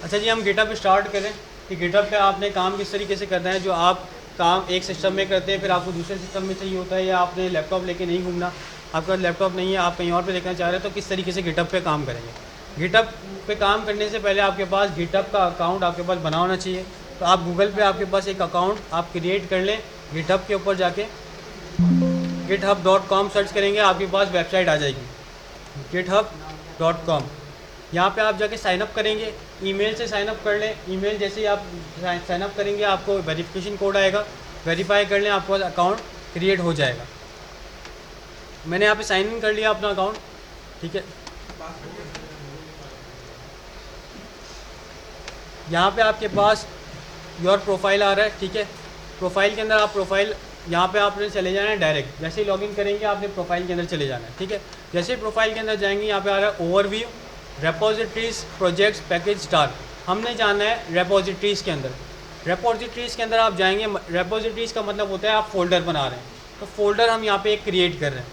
अच्छा जी, हम GitHub start करें कि गिटअप पे आपने काम किस तरीके से करना है। जो आप काम एक सिस्टम में करते हैं फिर आपको दूसरे सिस्टम में चाहिए होता है, या आपने लैपटॉप लेके नहीं घूमना, आपका लैपटॉप नहीं है, आप कहीं और पे देखना चाह रहे हैं, तो किस तरीके से गिटअप पे काम करेंगे। गिटअप पे काम करने से पहले आपके पास गिटअप का अकाउंट आपके पास बना होना चाहिए। तो आप गूगल पे आपके पास एक अकाउंट आप क्रिएट कर लें। गिटहब के ऊपर जाके github.com सर्च करेंगे, आपके पास वेबसाइट आ जाएगी github.com। यहाँ पे आप जाके साइन अप करेंगे, ईमेल से साइन अप कर लें। ईमेल जैसे ही आप साइन अप करेंगे आपको वेरिफिकेशन कोड आएगा, वेरीफाई कर लें, आपके पास अकाउंट क्रिएट हो जाएगा। मैंने यहाँ पे साइन इन कर लिया अपना अकाउंट, ठीक है। यहाँ पे आपके पास योर प्रोफाइल आ रहा है, ठीक है। प्रोफाइल के अंदर आप प्रोफाइल यहाँ पे आपने चले जाना है डायरेक्ट। जैसे ही लॉगिन करेंगे आपने प्रोफाइल के अंदर चले जाना है, ठीक है। जैसे ही प्रोफाइल के अंदर जाएंगे यहाँ पे आ रहा है overview, repositories, projects, package, star. हमने जाना है रेपोजिटरीज़ के अंदर। रेपोजिटरीज़ के अंदर आप जाएंगे, रेपोजिटरीज़ का मतलब होता है आप फोल्डर बना रहे हैं, तो फोल्डर हम यहाँ पे एक क्रिएट कर रहे हैं।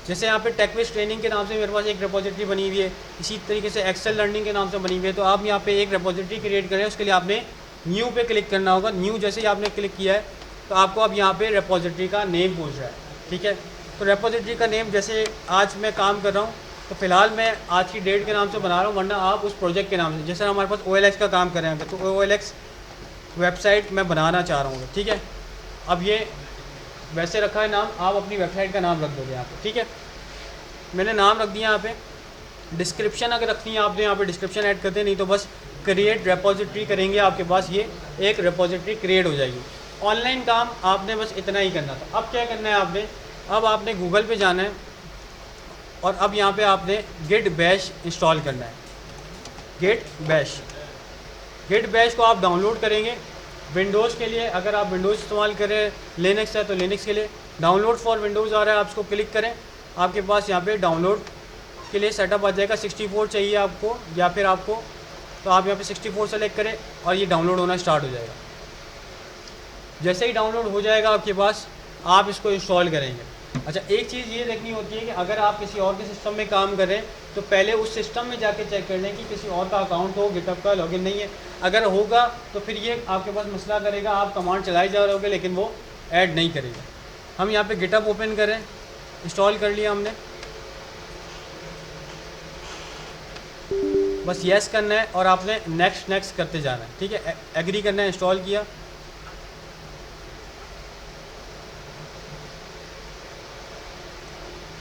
जैसे यहाँ पे टेकविज ट्रेनिंग के नाम से मेरे पास एक रेपोजिटरी बनी हुई है, इसी तरीके से एक्सेल लर्निंग के नाम से बनी हुई है। तो आप यहाँ पे एक रेपोजिटरी क्रिएट करें, उसके लिए आपने न्यू पे क्लिक करना होगा। न्यू जैसे ही आपने क्लिक किया है तो आपको अब यहाँ पे रेपोजिटरी का नेम पूछ रहा है, ठीक है। तो रेपोजिटरी का नेम जैसे आज मैं काम कर रहा हूँ तो फिलहाल मैं आज की डेट के नाम से बना रहा हूँ, वरना आप उस प्रोजेक्ट के नाम से, जैसे हमारे पास OLX का काम कर रहे हैं तो OLX वेबसाइट मैं बनाना चाह रहा हूँ, ठीक है। अब ये वैसे रखा है नाम, आप अपनी वेबसाइट का नाम रख दोगे यहाँ पे, ठीक है। मैंने नाम रख दिया यहाँ पे। डिस्क्रिप्शन अगर रखनी है आपने यहाँ पे डिस्क्रिप्शन ऐड करते, नहीं तो बस क्रिएट रेपोजिटरी करेंगे, आपके पास ये एक रेपोजिटरी क्रिएट हो जाएगी। ऑनलाइन काम आपने बस इतना ही करना था। अब क्या करना है आपने, अब आपने गूगल पे जाना है और अब यहाँ पे आपने गिट बैश इंस्टॉल करना है। गिट बैश को आप डाउनलोड करेंगे। विंडोज़ के लिए अगर आप विंडोज़ इस्तेमाल करें, लिनक्स है तो लिनक्स के लिए डाउनलोड फॉर विंडोज़ आ रहा है, आप उसको क्लिक करें। आपके पास यहाँ पे डाउनलोड के लिए सेटअप आ जाएगा। 64 चाहिए आपको या फिर आपको, तो आप यहाँ पे 64 सेलेक्ट करें और ये डाउनलोड होना स्टार्ट हो जाएगा। जैसे ही डाउनलोड हो जाएगा आपके पास, आप इसको इंस्टॉल करेंगे। अच्छा, एक चीज़ ये देखनी होती है कि अगर आप किसी और के सिस्टम में काम करें तो पहले उस सिस्टम में जाके चेक कर लें कि किसी और का अकाउंट हो, गिटहब का लॉगिन नहीं है। अगर होगा तो फिर ये आपके पास मसला करेगा, आप कमांड चलाए जा रहे होगे लेकिन वो ऐड नहीं करेगा। हम यहाँ पे गिटहब ओपन करें, इंस्टॉल कर लिया हमने, बस यस करना है और आपने नेक्स्ट करते जाना है, ठीक है। एग्री करना है, इंस्टॉल किया।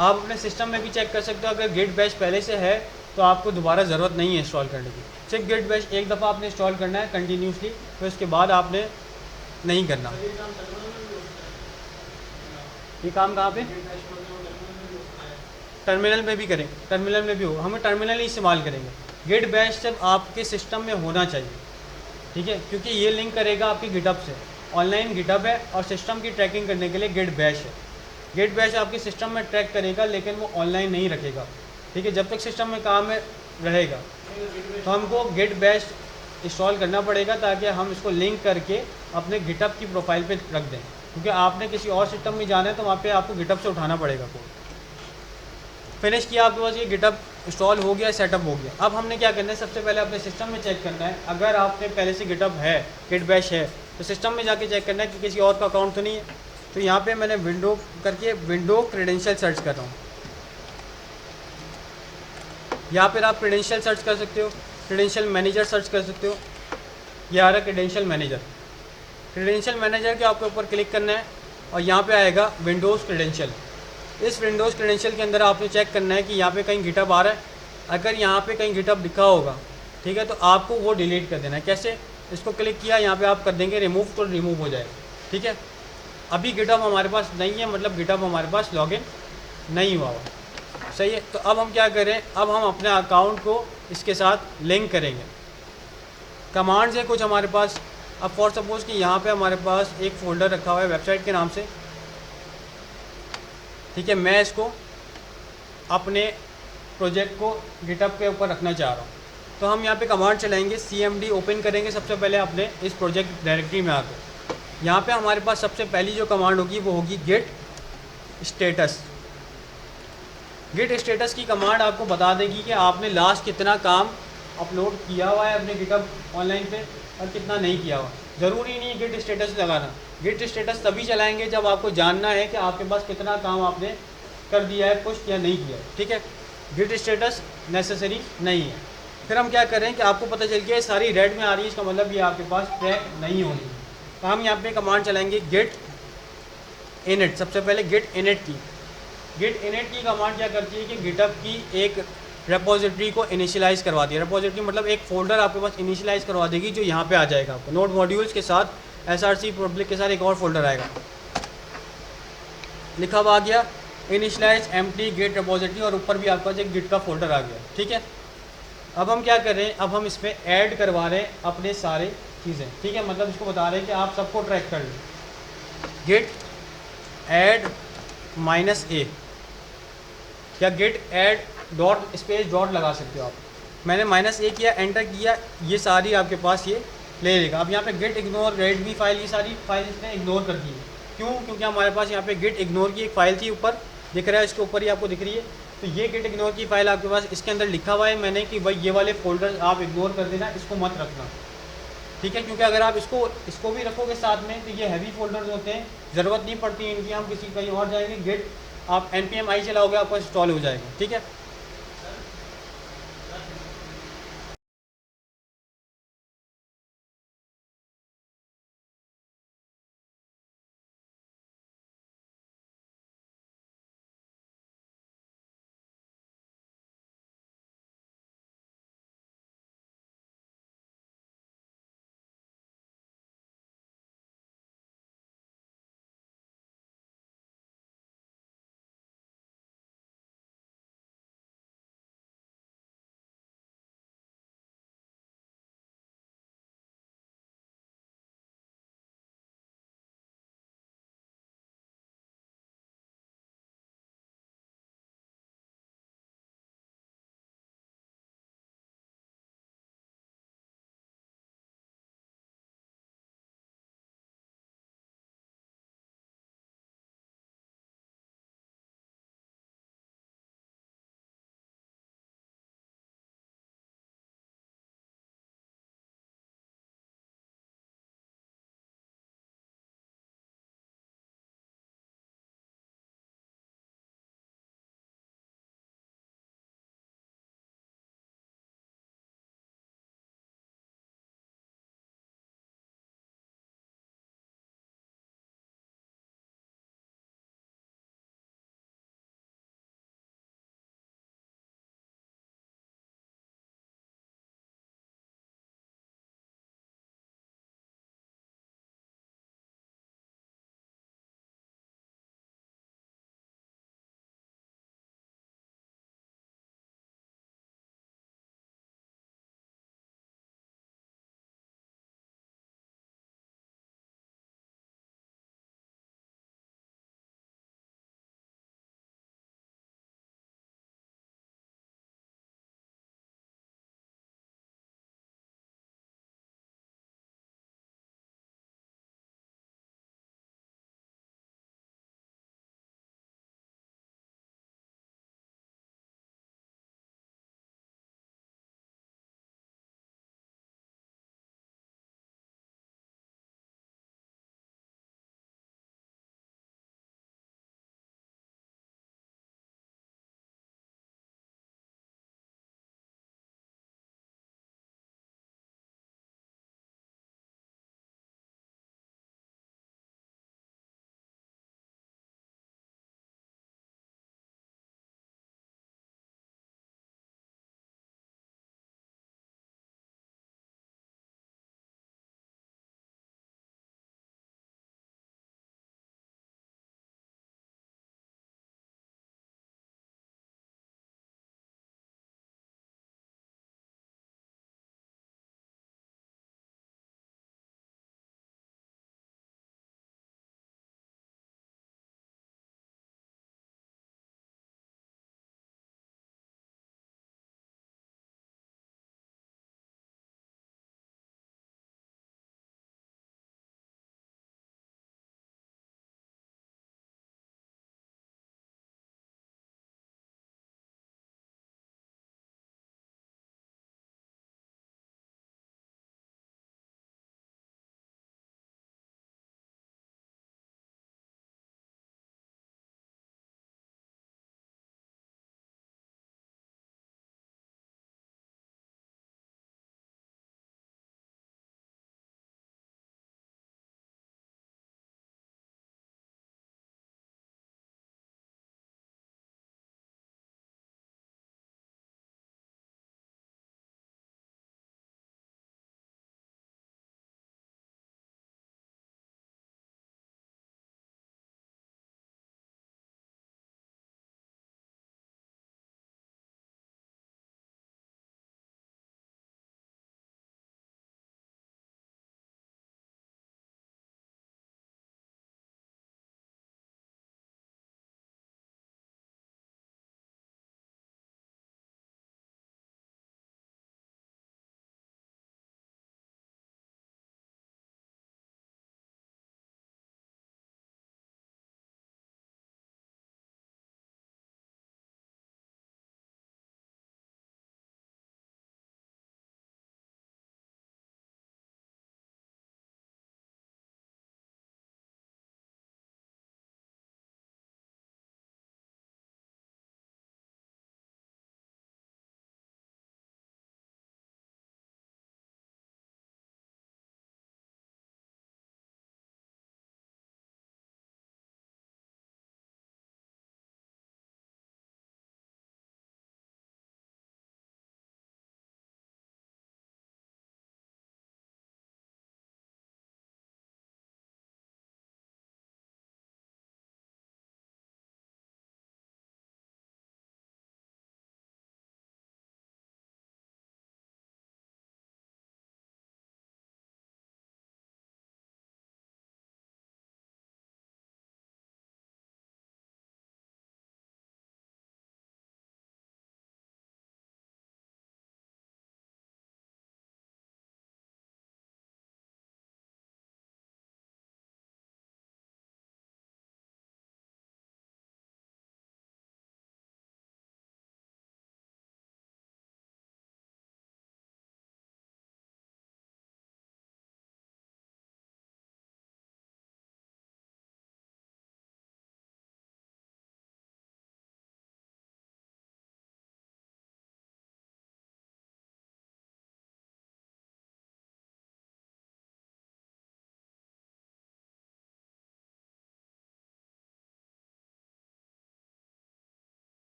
आप अपने सिस्टम में भी चेक कर सकते हो, अगर गिट बैश पहले से है तो आपको दोबारा ज़रूरत नहीं है इंस्टॉल करने की। सिर्फ गिट बैश एक दफ़ा आपने इंस्टॉल करना है कंटिन्यूसली, तो इसके बाद आपने नहीं करना। ये काम कहाँ पे, टर्मिनल में भी करें, टर्मिनल में भी हो, हमें टर्मिनल ही इस्तेमाल करेंगे। गिट बैश जब आपके सिस्टम में होना चाहिए, ठीक है, क्योंकि ये लिंक करेगा आपकी गिटहब से। ऑनलाइन गिटहब है और सिस्टम की ट्रैकिंग करने के लिए गिट बैश है। गिट बैश आपके सिस्टम में ट्रैक करेगा लेकिन वो ऑनलाइन नहीं रखेगा, ठीक है। जब तक सिस्टम में काम में रहेगा तो हमको गिट बैश इंस्टॉल करना पड़ेगा ताकि हम इसको लिंक करके अपने गिटहब की प्रोफाइल पे रख दें, क्योंकि आपने किसी और सिस्टम में जाना है तो वहाँ पे आपको गिटहब से उठाना पड़ेगा कोड। फिनिश किया, आपके पास ये गिटहब इंस्टॉल हो गया, सेटअप हो गया। अब हमने क्या करना है, सबसे पहले अपने सिस्टम में चेक करना है, अगर आपने पहले से गिटहब है, गिट बैश है, तो सिस्टम में जाके चेक करना है कि किसी और का अकाउंट तो नहीं है। तो यहाँ पे मैंने विंडो करके विंडो क्रेडेंशियल सर्च कर रहा हूँ। यहाँ पर आप क्रेडेंशियल सर्च कर सकते हो, क्रेडेंशियल मैनेजर सर्च कर सकते हो। यह आ रहा है क्रेडेंशियल मैनेजर। क्रेडेंशियल मैनेजर के आपके ऊपर क्लिक करना है और यहाँ पे आएगा विंडोज़ क्रेडेंशियल। इस विंडोज़ क्रेडेंशियल के अंदर आपने चेक करना है कि यहाँ पे कहीं गिटहब आ रहा है। अगर यहाँ पे कहीं गिटहब लिखा होगा, ठीक है, तो आपको वो डिलीट कर देना है। कैसे, इसको क्लिक किया, यहाँ पे आप कर देंगे रिमूव, तो रिमूव हो जाएगा, ठीक है। अभी गिटहब हमारे पास नहीं है, मतलब गिटहब हमारे पास लॉगिन नहीं हुआ हुआ, सही है। तो अब हम क्या करें, अब हम अपने अकाउंट को इसके साथ लिंक करेंगे। कमांड्स है कुछ हमारे पास। अब फॉर सपोज़ कि यहाँ पे हमारे पास एक फ़ोल्डर रखा हुआ है वेबसाइट के नाम से, ठीक है। मैं इसको अपने प्रोजेक्ट को गिटहब के ऊपर रखना चाह रहा हूँ, तो हम यहाँ पे कमांड चलाएंगे, CMD ओपन करेंगे सबसे पहले अपने इस प्रोजेक्ट डायरेक्टरी में आकर। यहाँ पे हमारे पास सबसे पहली जो कमांड होगी वो होगी गिट स्टेटस। गिट स्टेटस की कमांड आपको बता देगी कि आपने लास्ट कितना काम अपलोड किया हुआ है अपने गिटहब ऑनलाइन पे और कितना नहीं किया हुआ। ज़रूरी नहीं गिट स्टेटस लगाना। गिट स्टेटस तभी चलाएंगे जब आपको जानना है कि आपके पास कितना काम आपने कर दिया है, पुश या नहीं किया है, ठीक है। गिट स्टेटस नेसेसरी नहीं है। फिर हम क्या करें कि आपको पता चल गया सारी रेड में आ रही है, इसका मतलब ये आपके पास ट्रैक नहीं होनी है। तो हम यहाँ पे कमांड चलाएंगे गेट इनिट। सबसे पहले गेट इनिट की कमांड क्या करती है कि गिटहब की एक रेपोजिटरी को इनिशियलाइज़ करवाती है। रेपोजिटरी मतलब एक फ़ोल्डर आपके पास इनिशियलाइज़ करवा देगी जो यहाँ पे आ जाएगा आपको नोड मॉड्यूल्स के साथ, SRC पब्लिक के साथ एक और फोल्डर आएगा, लिखा हुआ आ गया इनिशियलाइज एम्प्टी गेट रेपोजिटरी, और ऊपर भी आपके पास एक गिट का फोल्डर आ गया, ठीक है। अब हम क्या कर रहे हैं, अब हम इसमें ऐड करवा रहे हैं अपने सारे चीज़ें, ठीक है। मतलब इसको बता रहे हैं कि आप सबको ट्रैक कर लें। गेट ऐड -a या git add dot space dot लगा सकते हो आप। मैंने -a किया, एंटर किया, ये सारी आपके पास ये ले लेगा। अब यहाँ पे गेट इग्नोर रेडमी फाइल, ये सारी फाइल इसने इग्नोर कर दी है। क्यों? क्योंकि हमारे पास यहाँ पे गेट इग्नोर की एक फ़ाइल थी, ऊपर दिख रहा है, इसके ऊपर ही आपको दिख रही है। तो ये गेट इग्नोर की फ़ाइल आपके पास, इसके अंदर लिखा हुआ है मैंने कि भाई ये वाले फोल्डर आप इग्नोर कर देना, इसको मत रखना, ठीक है। क्योंकि अगर आप इसको भी रखोगे साथ में तो ये हैवी फोल्डर्स होते हैं, ज़रूरत नहीं पड़ती इनकी, हम किसी कहीं और जाएंगे, गेट आप npm i चलाओगे आपको इंस्टॉल हो जाएगा, ठीक है।